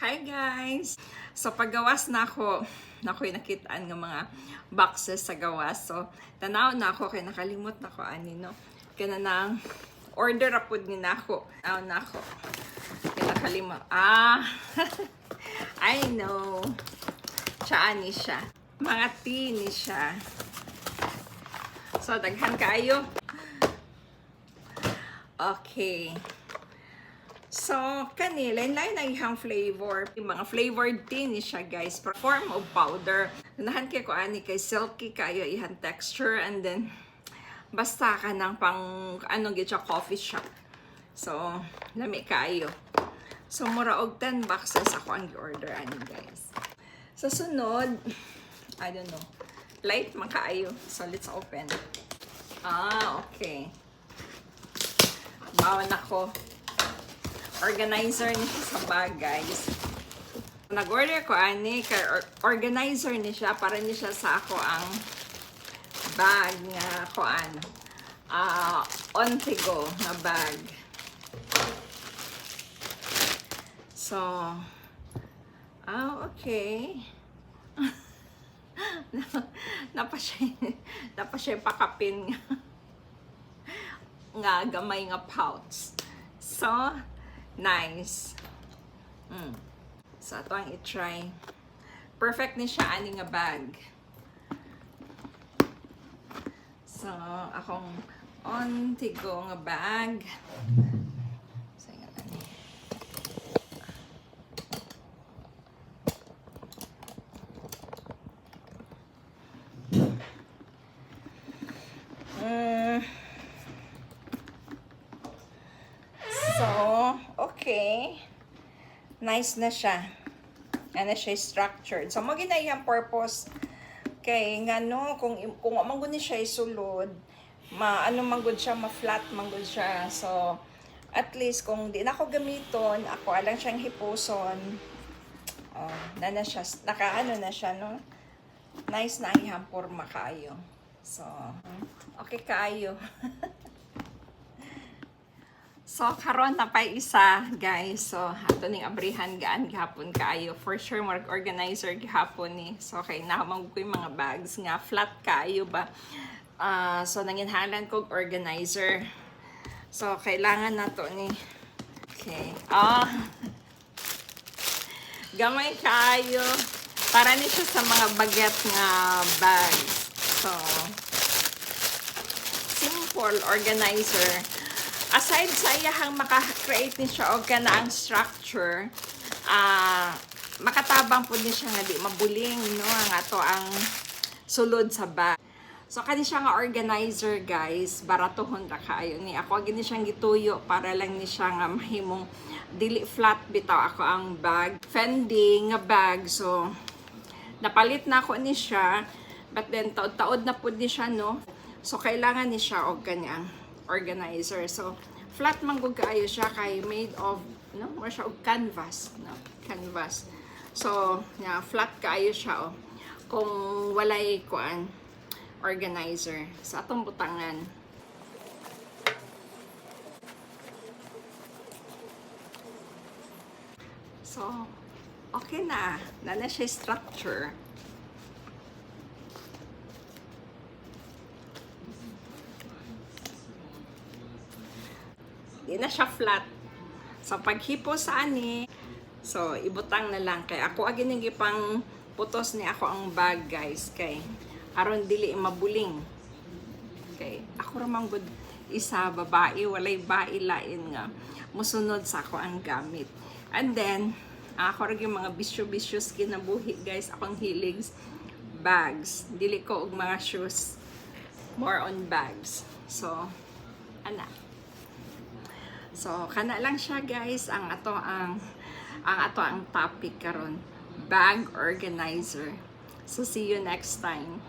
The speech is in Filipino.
Hi guys! So paggawas na ako, nako'y nakitaan ng mga boxes sa gawas. So tanaw na ako, kaya nakalimot na ako ani no. Kaya nang order apod ni nako. Tanaw na ako. Kaya nakalimot. I know. Tsaan ni siya. Mga tea ni siya. So daghan kayo. Okay. So, kanila, lain na ihang flavor. Yung mga flavored tea ni siya, guys. Form of powder. Nahan kayo ko ani kay silky kayo ihang texture. And then, basta ka ng pang, gito siya, coffee shop. So, lami kayo. So, mura og 10 boxes ako ang order ani, guys. So, sunod, I don't know. Light man kaayo. So, let's open. Okay. Bawan ako. Organizer ni siya sa bag, guys. Nag-order ko ani kay organizer ni siya para ni siya sa ako ang bag nga kuan. On-the-go na bag. So, okay. Napa siya pakapin nga gamay nga pouch. So, nice. So, ito ang i-try. Perfect ni siya, ani nga bag. So, akong on-the-go nga bag. So, nga ani. So, okay. Nice na siya. Ano siya structured. So, mo ginayang purpose kay ngano kung amanggo ni siya isulod, ano manggod siya, ma-flat manggod siya. So, at least kung di na ako gamiton, ako alang siyang hipuson. Oh, na siya, nakaano na siya, no? Nice na ihang porma kayo. So, okay kayo. So, karon na pa isa, guys. So, ato ning abrihan gaan gihapon kaayo. For sure, more organizer gihapon ni. So, okay, nakamang ko yung mga bags nga. Flat kaayo ba? So, nanginhalan kog organizer. So, kailangan na to ni. Okay. Gamay kaayo. Para ni siya sa mga baget nga bags. So, simple organizer. Aside sa iyahang maka-create ni siya og kanaang structure, makatabang po ni siya nga di mabuling, no? Nga to ang sulod sa bag. So, kani siya nga organizer, guys. Baratohon ra kaayo ni. Ako gini siyang gituyo para lang ni siya nga mahimong dili flat bitaw ako ang bag. Fendi nga bag. So, napalit na ako ni siya. But then, taod-taod na po ni siya, no? So, kailangan ni siya og kanyang organizer. So, flat manggod kaayo siya kay made of, no? More siya og canvas, no? Canvas. So, yeah, flat kaayo siya, oh. Kung walay kuan organizer sa atong butangan. So, okay na. Na siya structure. Di na siya flat. So, paghipo sa ani, so, ibutang na lang. Kay ako agin yung ipang putos ni ako ang bag, guys. Kay, aron dili mabuling. Kay, ako ramang good isa, babae, walay lain nga. Musunod sa ako ang gamit. And then, ako rin yung mga bisyo-bisyos kinabuhi, guys. Akong hilig, bags. Dili ko og mga shoes. More on bags. So, ana. So, kana lang siya, guys, ang ato ang topic karon, bag organizer. So, see you next time.